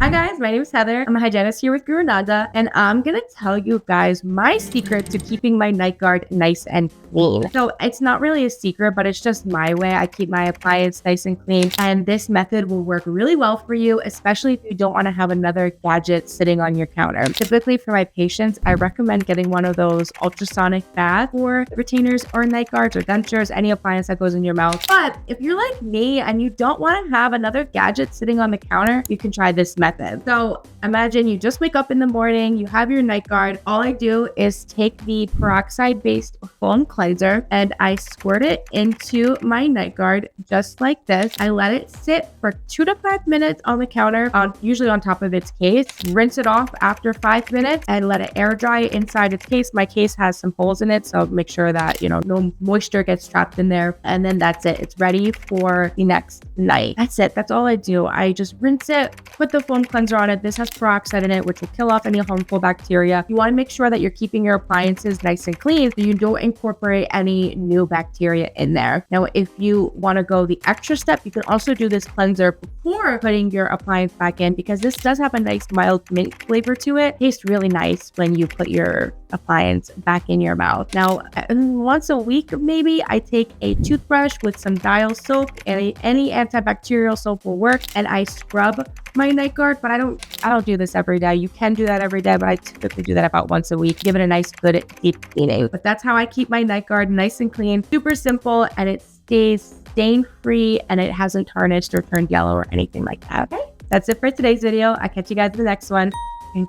Hi guys, my name is Heather. I'm a hygienist here with GuruNanda, and I'm gonna tell you guys my secret to keeping my night guard nice and clean. So it's not really a secret, but it's just my way. I keep my appliance nice and clean, and this method will work really well for you, especially if you don't want to have another gadget sitting on your counter. Typically for my patients, I recommend getting one of those ultrasonic bath or retainers or night guards or dentures, any appliance that goes in your mouth. But if you're like me and you don't want to have another gadget sitting on the counter, you can try this method. So imagine you just wake up in the morning, you have your night guard. All I do is take the peroxide-based foam cleanser and I squirt it into my night guard just like this. I let it sit for 2 to 5 minutes on the counter, usually on top of its case. Rinse it off after 5 minutes and let it air dry inside its case. My case has some holes in it, so make sure that, no moisture gets trapped in there. And then that's it. It's ready for the next night. That's it. That's all I do. I just rinse it, put the foam cleanser on it. This has peroxide in it, which will kill off any harmful bacteria. You want to make sure that you're keeping your appliances nice and clean so you don't incorporate any new bacteria in there. Now, if you want to go the extra step, you can also do this cleanser before putting your appliance back in, because this does have a nice mild mint flavor to it. It tastes really nice when you put your appliance back in your mouth. Now, once a week, maybe I take a toothbrush with some dial soap, and any antibacterial soap will work, and I scrub my night guard, but I don't do this every day. You can do that every day, but I typically do that about once a week. Give it a nice, good, deep cleaning. But that's how I keep my night guard nice and clean. Super simple, and it stays stain-free, and it hasn't tarnished or turned yellow or anything like that. Okay, that's it for today's video. I'll catch you guys in the next one.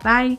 Bye.